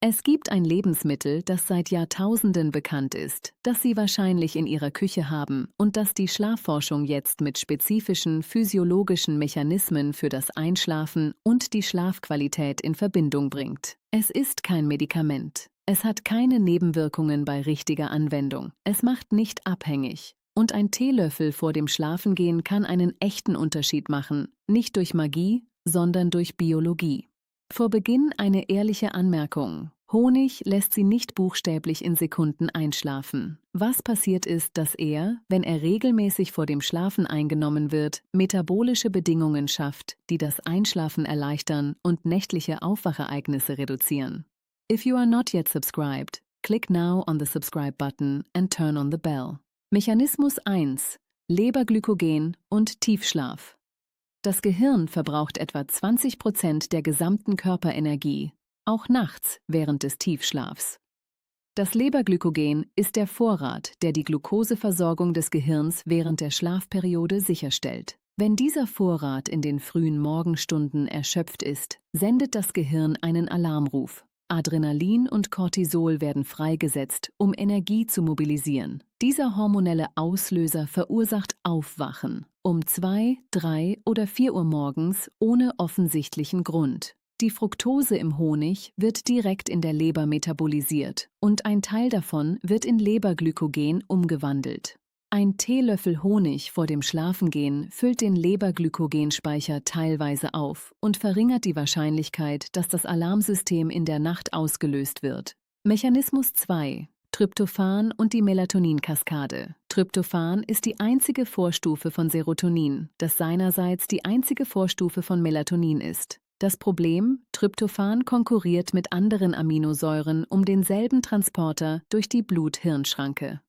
Es gibt ein Lebensmittel, das seit Jahrtausenden bekannt ist, das Sie wahrscheinlich in Ihrer Küche haben und das die Schlafforschung jetzt mit spezifischen physiologischen Mechanismen für das Einschlafen und die Schlafqualität in Verbindung bringt. Es ist kein Medikament. Es hat keine Nebenwirkungen bei richtiger Anwendung. Es macht nicht abhängig. Und ein Teelöffel vor dem Schlafengehen kann einen echten Unterschied machen, nicht durch Magie, sondern durch Biologie. Vor Beginn eine ehrliche Anmerkung. Honig lässt Sie nicht buchstäblich in Sekunden einschlafen. Was passiert ist, dass er, wenn er regelmäßig vor dem Schlafen eingenommen wird, metabolische Bedingungen schafft, die das Einschlafen erleichtern und nächtliche Aufwachereignisse reduzieren. If you are not yet subscribed, click now on the subscribe button and turn on the bell. Mechanismus 1: Leberglykogen und Tiefschlaf. Das Gehirn verbraucht etwa 20% der gesamten Körperenergie, auch nachts während des Tiefschlafs. Das Leberglykogen ist der Vorrat, der die Glukoseversorgung des Gehirns während der Schlafperiode sicherstellt. Wenn dieser Vorrat in den frühen Morgenstunden erschöpft ist, sendet das Gehirn einen Alarmruf. Adrenalin und Cortisol werden freigesetzt, um Energie zu mobilisieren. Dieser hormonelle Auslöser verursacht Aufwachen um 2, 3 oder 4 Uhr morgens ohne offensichtlichen Grund. Die Fructose im Honig wird direkt in der Leber metabolisiert und ein Teil davon wird in Leberglykogen umgewandelt. Ein Teelöffel Honig vor dem Schlafengehen füllt den Leberglykogenspeicher teilweise auf und verringert die Wahrscheinlichkeit, dass das Alarmsystem in der Nacht ausgelöst wird. Mechanismus 2: Tryptophan und die Melatoninkaskade. Tryptophan ist die einzige Vorstufe von Serotonin, das seinerseits die einzige Vorstufe von Melatonin ist. Das Problem: Tryptophan konkurriert mit anderen Aminosäuren um denselben Transporter durch die Blut-Hirn-Schranke.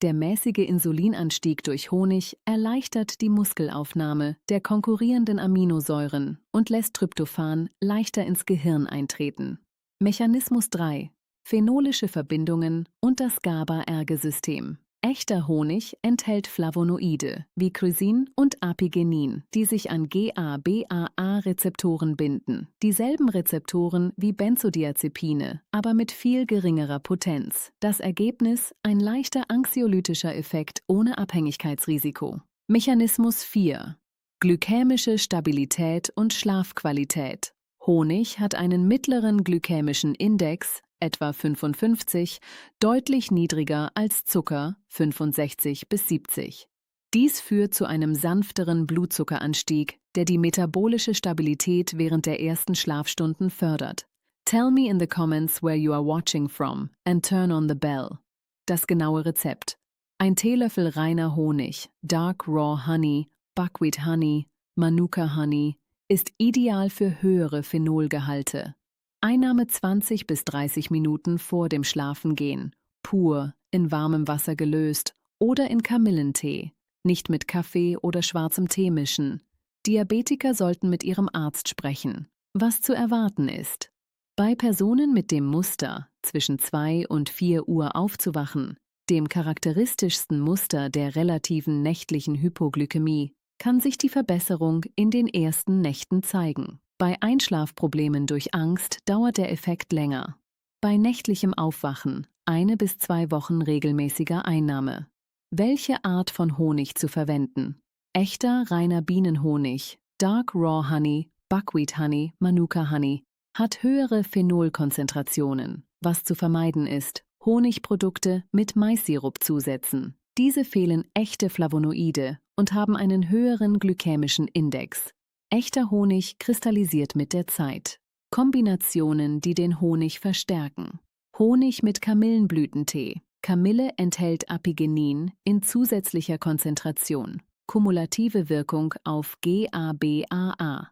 Der mäßige Insulinanstieg durch Honig erleichtert die Muskelaufnahme der konkurrierenden Aminosäuren und lässt Tryptophan leichter ins Gehirn eintreten. Mechanismus 3: Phenolische Verbindungen und das GABA-Erge-System. Echter Honig enthält Flavonoide wie Chrysin und Apigenin, die sich an GABAA-Rezeptoren binden. Dieselben Rezeptoren wie Benzodiazepine, aber mit viel geringerer Potenz. Das Ergebnis: ein leichter anxiolytischer Effekt ohne Abhängigkeitsrisiko. Mechanismus 4: Glykämische Stabilität und Schlafqualität. Honig hat einen mittleren glykämischen Index, etwa 55, deutlich niedriger als Zucker, 65 bis 70. Dies führt zu einem sanfteren Blutzuckeranstieg, der die metabolische Stabilität während der ersten Schlafstunden fördert. Tell me in the comments where you are watching from and turn on the bell. Das genaue Rezept: ein Teelöffel reiner Honig, Dark Raw Honey, Buckwheat Honey, Manuka Honey, ist ideal für höhere Phenolgehalte. Einnahme 20 bis 30 Minuten vor dem Schlafengehen, pur, in warmem Wasser gelöst oder in Kamillentee, nicht mit Kaffee oder schwarzem Tee mischen. Diabetiker sollten mit ihrem Arzt sprechen. Was zu erwarten ist: bei Personen mit dem Muster, zwischen 2 und 4 Uhr aufzuwachen, dem charakteristischsten Muster der relativen nächtlichen Hypoglykämie, kann sich die Verbesserung in den ersten Nächten zeigen. Bei Einschlafproblemen durch Angst dauert der Effekt länger. Bei nächtlichem Aufwachen 1 bis 2 Wochen regelmäßiger Einnahme. Welche Art von Honig zu verwenden? Echter, reiner Bienenhonig, Dark Raw Honey, Buckwheat Honey, Manuka Honey, hat höhere Phenolkonzentrationen. Was zu vermeiden ist: Honigprodukte mit Maissirup zusetzen. Diese fehlen echte Flavonoide und haben einen höheren glykämischen Index. Echter Honig kristallisiert mit der Zeit. Kombinationen, die den Honig verstärken. Honig mit Kamillenblütentee. Kamille enthält Apigenin in zusätzlicher Konzentration. Kumulative Wirkung auf GABAA.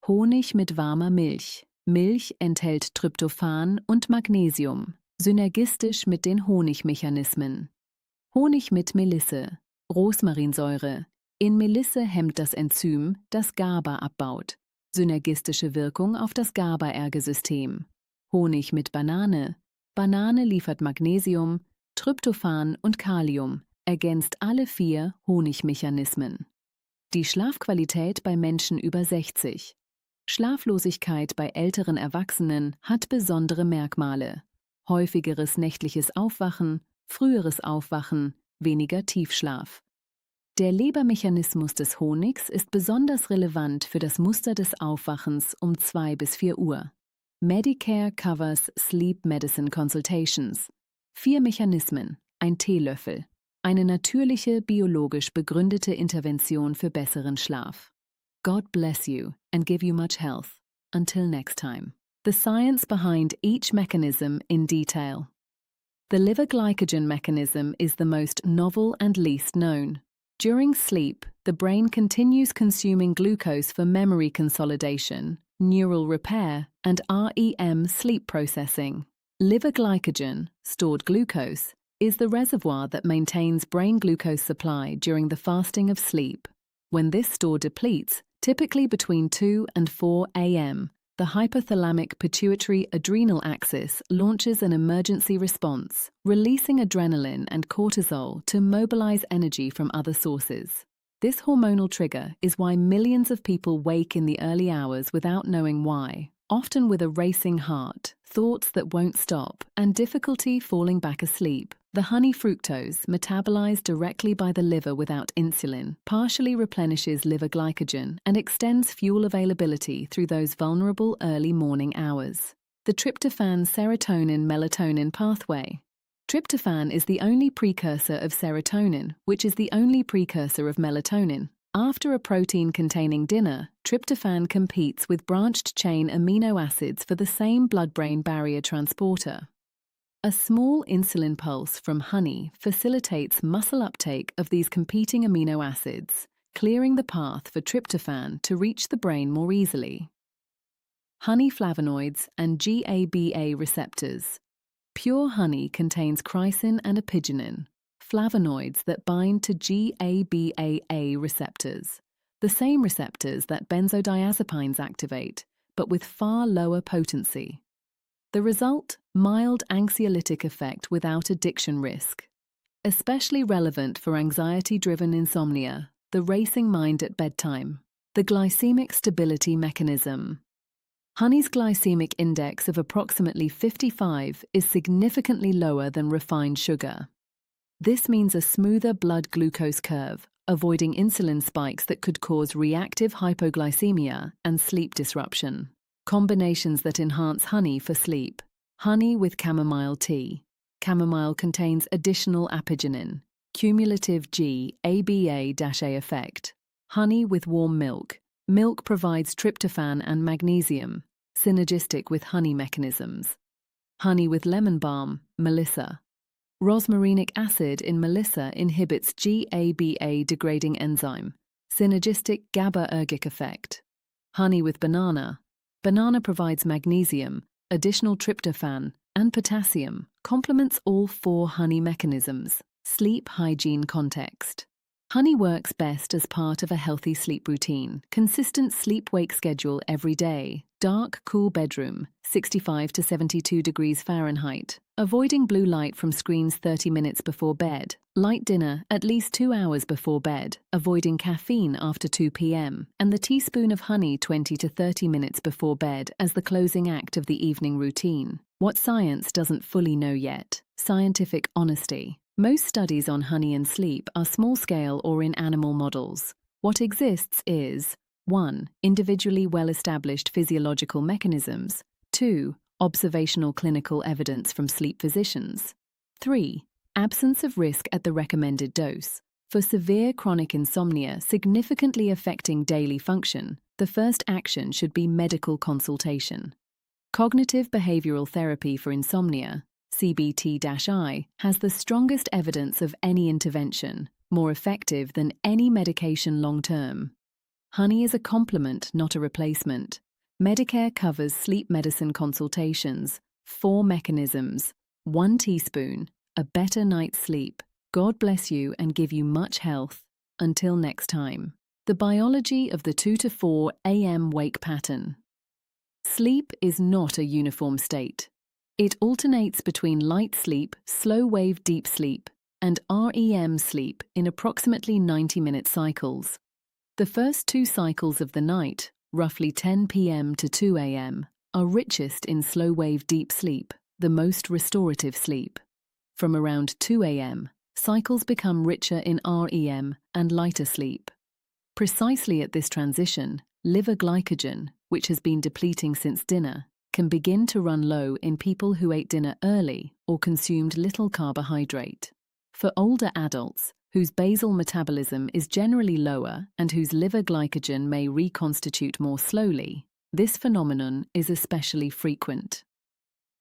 Honig mit warmer Milch. Milch enthält Tryptophan und Magnesium, synergistisch mit den Honigmechanismen. Honig mit Melisse. Rosmarinsäure. In Melisse hemmt das Enzym, das GABA abbaut. Synergistische Wirkung auf das GABA-Erge-System. Honig mit Banane. Banane liefert Magnesium, Tryptophan und Kalium, ergänzt alle 4 Honigmechanismen. Die Schlafqualität bei Menschen über 60. Schlaflosigkeit bei älteren Erwachsenen hat besondere Merkmale. Häufigeres nächtliches Aufwachen, früheres Aufwachen, weniger Tiefschlaf. Der Lebermechanismus des Honigs ist besonders relevant für das Muster des Aufwachens um 2 bis 4 Uhr. Medicare covers Sleep Medicine Consultations. 4 Mechanismen, ein Teelöffel. Eine natürliche, biologisch begründete Intervention für besseren Schlaf. God bless you and give you much health. Until next time. The science behind each mechanism in detail. The liver glycogen mechanism is the most novel and least known. During sleep, the brain continues consuming glucose for memory consolidation, neural repair, and REM sleep processing. Liver glycogen, stored glucose, is the reservoir that maintains brain glucose supply during the fasting of sleep. When this store depletes, typically between 2 and 4 a.m., the hypothalamic pituitary adrenal axis launches an emergency response, releasing adrenaline and cortisol to mobilize energy from other sources. This hormonal trigger is why millions of people wake in the early hours without knowing why, often with a racing heart, thoughts that won't stop, and difficulty falling back asleep. The honey fructose, metabolized directly by the liver without insulin, partially replenishes liver glycogen and extends fuel availability through those vulnerable early morning hours. The tryptophan-serotonin-melatonin pathway. Tryptophan is the only precursor of serotonin, which is the only precursor of melatonin. After a protein-containing dinner, tryptophan competes with branched-chain amino acids for the same blood-brain barrier transporter. A small insulin pulse from honey facilitates muscle uptake of these competing amino acids, clearing the path for tryptophan to reach the brain more easily. Honey flavonoids and GABA receptors. Pure honey contains chrysin and apigenin, flavonoids that bind to GABA receptors, the same receptors that benzodiazepines activate, but with far lower potency. The result? Mild anxiolytic effect without addiction risk. Especially relevant for anxiety-driven insomnia, the racing mind at bedtime. The glycemic stability mechanism. Honey's glycemic index of approximately 55 is significantly lower than refined sugar. This means a smoother blood glucose curve, avoiding insulin spikes that could cause reactive hypoglycemia and sleep disruption. Combinations that enhance honey for sleep. Honey with chamomile tea. Chamomile contains additional apigenin. Cumulative GABA-A effect. Honey with warm milk. Milk provides tryptophan and magnesium, synergistic with honey mechanisms. Honey with lemon balm, melissa. Rosmarinic acid in melissa inhibits GABA degrading enzyme, synergistic GABAergic effect. Honey with banana. Banana provides magnesium, additional tryptophan, and potassium, complements all 4 honey mechanisms. Sleep hygiene context. Honey works best as part of a healthy sleep routine, consistent sleep-wake schedule every day, dark, cool bedroom, 65 to 72 degrees Fahrenheit, avoiding blue light from screens 30 minutes before bed, light dinner at least 2 hours before bed, avoiding caffeine after 2 p.m., and the teaspoon of honey 20 to 30 minutes before bed as the closing act of the evening routine. What science doesn't fully know yet: scientific honesty. Most studies on honey and sleep are small-scale or in animal models. What exists is 1. Individually well-established physiological mechanisms. 2. Observational clinical evidence from sleep physicians. 3. Absence of risk at the recommended dose. For severe chronic insomnia significantly affecting daily function, the first action should be medical consultation. Cognitive behavioral therapy for insomnia, CBT-I, has the strongest evidence of any intervention, more effective than any medication long-term. Honey is a complement, not a replacement. Medicare covers sleep medicine consultations, 4 mechanisms, 1 teaspoon, a better night's sleep. God bless you and give you much health. Until next time. The biology of the 2 to 4 a.m. wake pattern. Sleep is not a uniform state. It alternates between light sleep, slow-wave deep sleep, and REM sleep in approximately 90-minute cycles. The first 2 cycles of the night, roughly 10 p.m. to 2 a.m., are richest in slow-wave deep sleep, the most restorative sleep. From around 2 a.m., cycles become richer in REM and lighter sleep. Precisely at this transition, liver glycogen, which has been depleting since dinner, can begin to run low in people who ate dinner early or consumed little carbohydrate. For older adults, whose basal metabolism is generally lower and whose liver glycogen may reconstitute more slowly, this phenomenon is especially frequent.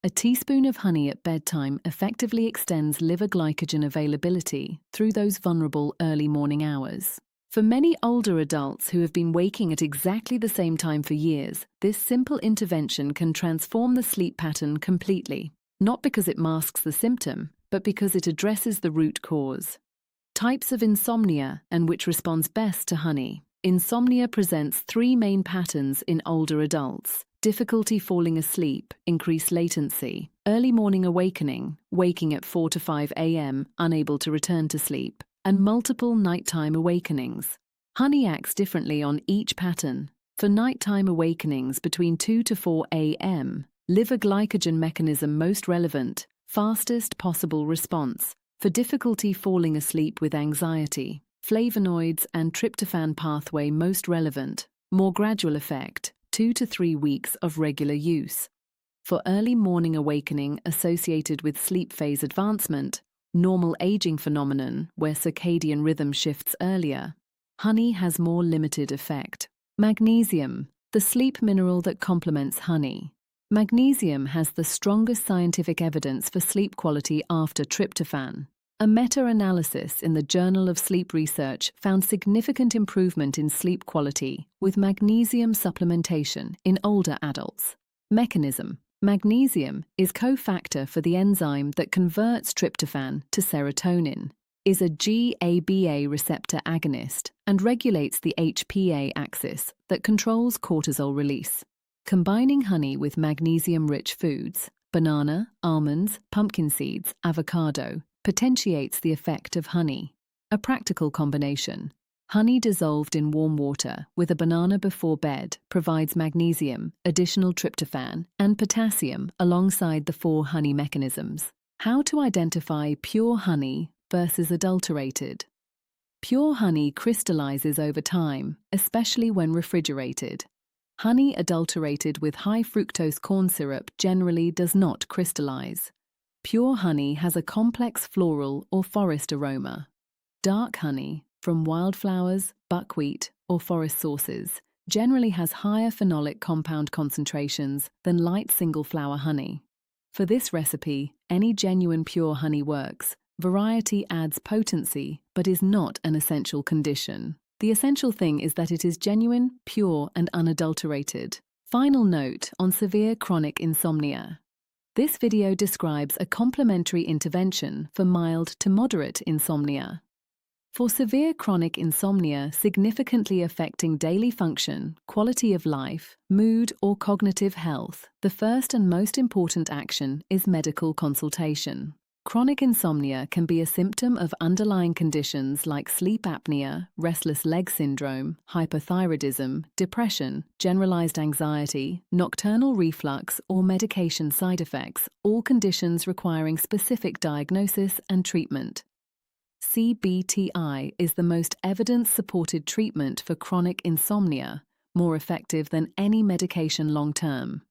A teaspoon of honey at bedtime effectively extends liver glycogen availability through those vulnerable early morning hours. For many older adults who have been waking at exactly the same time for years, this simple intervention can transform the sleep pattern completely, not because it masks the symptom, but because it addresses the root cause. Types of insomnia and which responds best to honey. Insomnia presents three main patterns in older adults: difficulty falling asleep, increased latency, early morning awakening, waking at 4 to 5 a.m., unable to return to sleep, and multiple nighttime awakenings. Honey acts differently on each pattern. For nighttime awakenings between 2 to 4 a.m., liver glycogen mechanism most relevant, fastest possible response. For difficulty falling asleep with anxiety, flavonoids and tryptophan pathway most relevant, more gradual effect, 2 to 3 weeks of regular use. For early morning awakening associated with sleep phase advancement, normal aging phenomenon where circadian rhythm shifts earlier, honey has more limited effect. Magnesium, the sleep mineral that complements honey. Magnesium has the strongest scientific evidence for sleep quality after tryptophan. A meta-analysis in the Journal of Sleep Research found significant improvement in sleep quality with magnesium supplementation in older adults. Mechanism: magnesium is cofactor for the enzyme that converts tryptophan to serotonin, is a GABA receptor agonist, and regulates the HPA axis that controls cortisol release. Combining honey with magnesium-rich foods, banana, almonds, pumpkin seeds, avocado, potentiates the effect of honey. A practical combination. Honey dissolved in warm water with a banana before bed provides magnesium, additional tryptophan, and potassium alongside the 4 honey mechanisms. How to identify pure honey versus adulterated. Pure honey crystallizes over time, especially when refrigerated. Honey adulterated with high fructose corn syrup generally does not crystallize. Pure honey has a complex floral or forest aroma. Dark honey, from wildflowers, buckwheat, or forest sources, generally has higher phenolic compound concentrations than light single-flower honey. For this recipe, any genuine pure honey works. Variety adds potency, but is not an essential condition. The essential thing is that it is genuine, pure, and unadulterated. Final note on severe chronic insomnia. This video describes a complementary intervention for mild to moderate insomnia. For severe chronic insomnia significantly affecting daily function, quality of life, mood, or cognitive health, the first and most important action is medical consultation. Chronic insomnia can be a symptom of underlying conditions like sleep apnea, restless leg syndrome, hypothyroidism, depression, generalized anxiety, nocturnal reflux, or medication side effects, all conditions requiring specific diagnosis and treatment. CBTI is the most evidence-supported treatment for chronic insomnia, more effective than any medication long-term.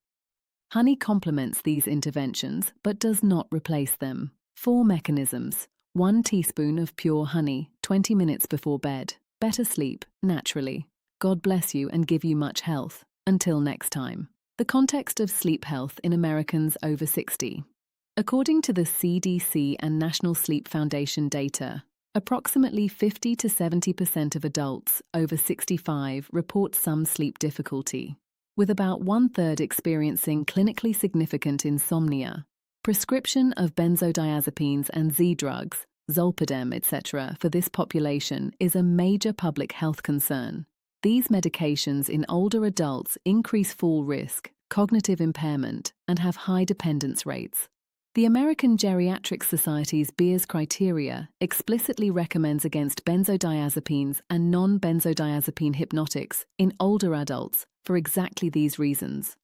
Honey complements these interventions but does not replace them. 4 mechanisms. 1 teaspoon of pure honey, 20 minutes before bed. Better sleep, naturally. God bless you and give you much health. Until next time. The context of sleep health in Americans over 60. According to the CDC and National Sleep Foundation data, approximately 50 to 70% of adults over 65 report some sleep difficulty, with about 1/3 experiencing clinically significant insomnia. Prescription of benzodiazepines and Z-drugs, zolpidem, etc. for this population is a major public health concern. These medications in older adults increase fall risk, cognitive impairment, and have high dependence rates. The American Geriatric Society's Beers criteria explicitly recommends against benzodiazepines and non-benzodiazepine hypnotics in older adults for exactly these reasons.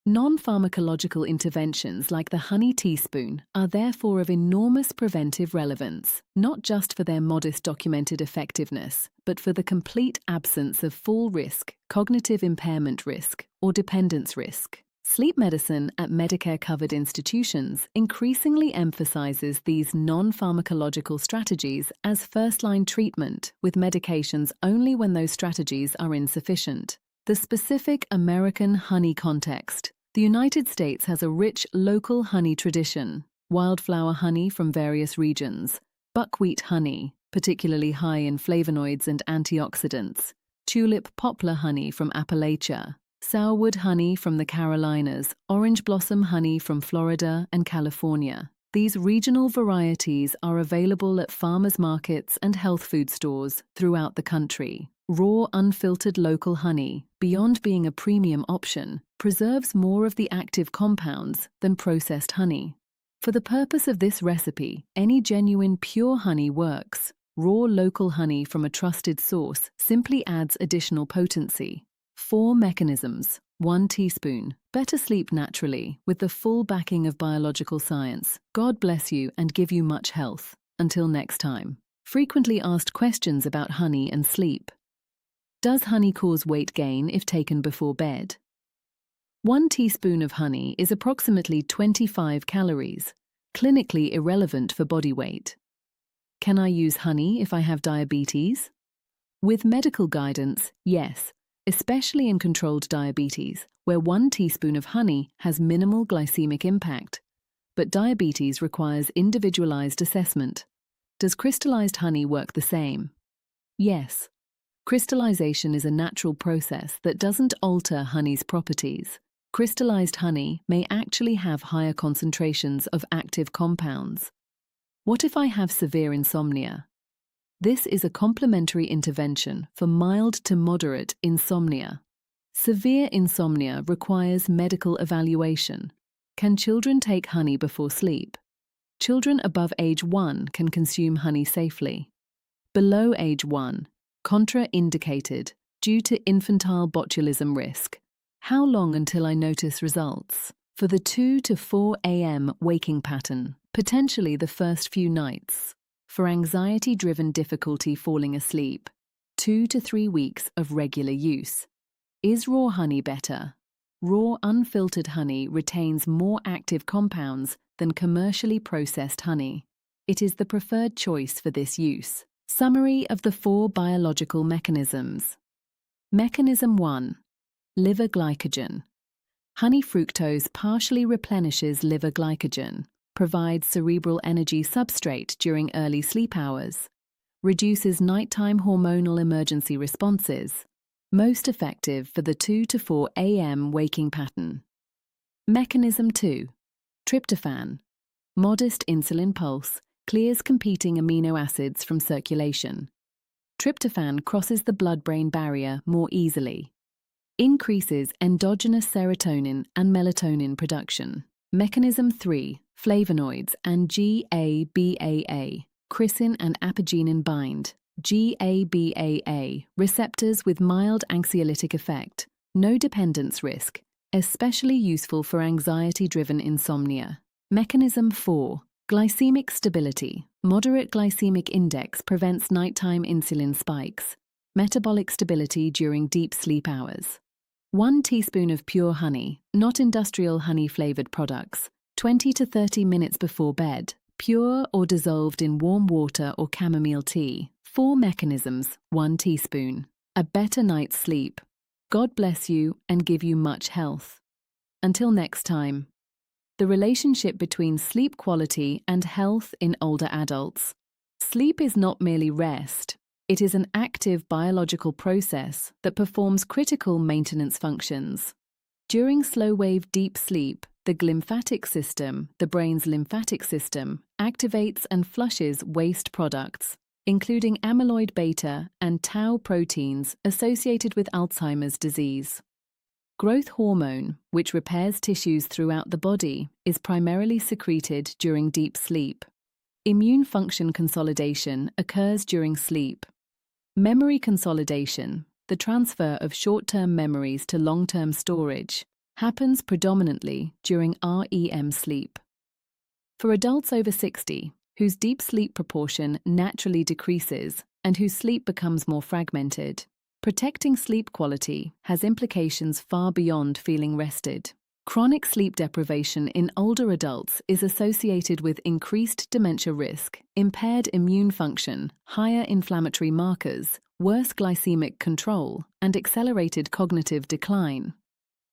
Non-pharmacological interventions like the honey teaspoon are therefore of enormous preventive relevance, not just for their modest documented effectiveness, but for the complete absence of fall risk, cognitive impairment risk, or dependence risk. Sleep medicine at Medicare-covered institutions increasingly emphasizes these non-pharmacological strategies as first-line treatment, with medications only when those strategies are insufficient. The specific American honey context. The United States has a rich local honey tradition: wildflower honey from various regions, buckwheat honey, particularly high in flavonoids and antioxidants, tulip poplar honey from Appalachia, sourwood honey from the Carolinas, orange blossom honey from Florida and California. These regional varieties are available at farmers markets and health food stores throughout the country. Raw, unfiltered local honey, beyond being a premium option, preserves more of the active compounds than processed honey. For the purpose of this recipe, any genuine pure honey works. Raw local honey from a trusted source simply adds additional potency. 4 mechanisms. 1 teaspoon. Better sleep naturally, with the full backing of biological science. God bless you and give you much health. Until next time. Frequently asked questions about honey and sleep. Does honey cause weight gain if taken before bed? 1 teaspoon of honey is approximately 25 calories, clinically irrelevant for body weight. Can I use honey if I have diabetes? With medical guidance, yes, especially in controlled diabetes, where 1 teaspoon of honey has minimal glycemic impact. But diabetes requires individualized assessment. Does crystallized honey work the same? Yes. Crystallization is a natural process that doesn't alter honey's properties. Crystallized honey may actually have higher concentrations of active compounds. What if I have severe insomnia? This is a complementary intervention for mild to moderate insomnia. Severe insomnia requires medical evaluation. Can children take honey before sleep? Children above age 1 can consume honey safely. Below age 1, contraindicated due to infantile botulism risk. How long until I notice results? For the 2 to 4 a.m. waking pattern, potentially the first few nights. For anxiety-driven difficulty falling asleep, 2 to 3 weeks of regular use. Is raw honey better? Raw, unfiltered honey retains more active compounds than commercially processed honey. It is the preferred choice for this use. Summary of the 4 biological mechanisms. Mechanism 1. Liver glycogen. Honey fructose partially replenishes liver glycogen, provides cerebral energy substrate during early sleep hours, reduces nighttime hormonal emergency responses, most effective for the 2 to 4 a.m. waking pattern. Mechanism 2. Tryptophan. Modest insulin pulse, clears competing amino acids from circulation. Tryptophan crosses the blood-brain barrier more easily. Increases endogenous serotonin and melatonin production. Mechanism 3. Flavonoids and GABAA. Chrysin and apigenin bind. GABAA. Receptors with mild anxiolytic effect. No dependence risk. Especially useful for anxiety-driven insomnia. Mechanism 4. Glycemic stability. Moderate glycemic index prevents nighttime insulin spikes. Metabolic stability during deep sleep hours. 1 teaspoon of pure honey, not industrial honey-flavored products, 20 to 30 minutes before bed, pure or dissolved in warm water or chamomile tea. 4 mechanisms, 1 teaspoon. A better night's sleep. God bless you and give you much health. Until next time. The relationship between sleep quality and health in older adults. Sleep is not merely rest. It is an active biological process that performs critical maintenance functions. During slow-wave deep sleep, the glymphatic system, the brain's lymphatic system, activates and flushes waste products, including amyloid beta and tau proteins associated with Alzheimer's disease. Growth hormone, which repairs tissues throughout the body, is primarily secreted during deep sleep. Immune function consolidation occurs during sleep. Memory consolidation, the transfer of short-term memories to long-term storage, happens predominantly during REM sleep. For adults over 60, whose deep sleep proportion naturally decreases and whose sleep becomes more fragmented, protecting sleep quality has implications far beyond feeling rested. Chronic sleep deprivation in older adults is associated with increased dementia risk, impaired immune function, higher inflammatory markers, worse glycemic control, and accelerated cognitive decline.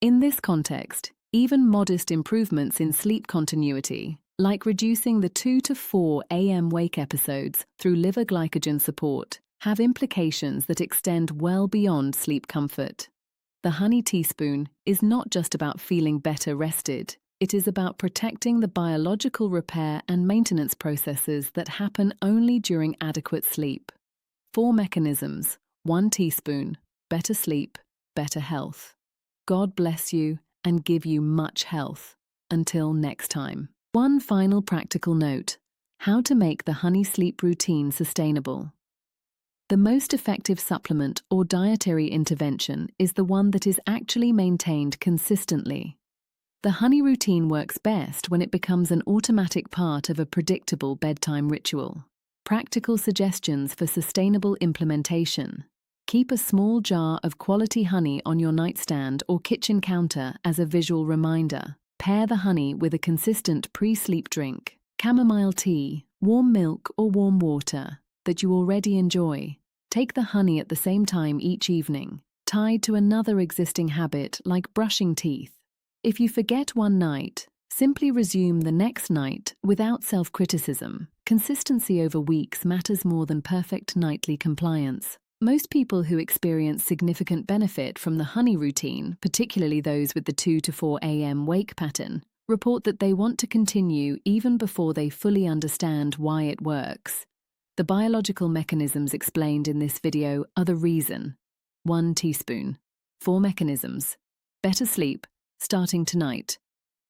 In this context, even modest improvements in sleep continuity, like reducing the 2 to 4 a.m. wake episodes through liver glycogen support, have implications that extend well beyond sleep comfort. The honey teaspoon is not just about feeling better rested, it is about protecting the biological repair and maintenance processes that happen only during adequate sleep. 4 mechanisms, 1 teaspoon, better sleep, better health. God bless you and give you much health. Until next time. One final practical note: how to make the honey sleep routine sustainable. The most effective supplement or dietary intervention is the one that is actually maintained consistently. The honey routine works best when it becomes an automatic part of a predictable bedtime ritual. Practical suggestions for sustainable implementation. Keep a small jar of quality honey on your nightstand or kitchen counter as a visual reminder. Pair the honey with a consistent pre-sleep drink, chamomile tea, warm milk or warm water, that you already enjoy. Take the honey at the same time each evening, tied to another existing habit like brushing teeth. If you forget one night, simply resume the next night without self-criticism. Consistency over weeks matters more than perfect nightly compliance. Most people who experience significant benefit from the honey routine, particularly those with the 2 to 4 a.m. wake pattern, report that they want to continue even before they fully understand why it works. The biological mechanisms explained in this video are the reason. 1 teaspoon. 4 mechanisms. Better sleep, starting tonight.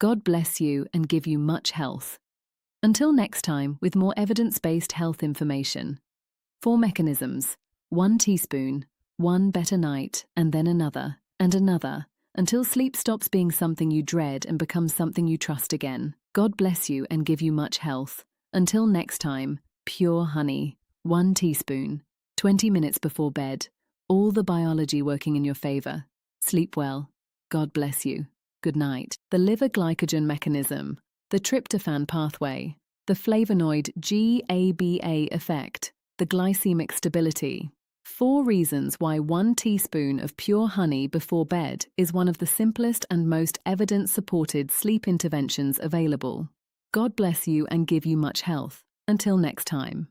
God bless you and give you much health. Until next time with more evidence-based health information. 4 mechanisms. 1 teaspoon, 1 better night, and then another, and another, until sleep stops being something you dread and becomes something you trust again. God bless you and give you much health. Until next time, pure honey, 1 teaspoon, 20 minutes before bed, all the biology working in your favor. Sleep well. God bless you. Good night. The liver glycogen mechanism, the tryptophan pathway, the flavonoid GABA effect, the glycemic stability. 4 reasons why 1 teaspoon of pure honey before bed is one of the simplest and most evidence-supported sleep interventions available. God bless you and give you much health. Until next time.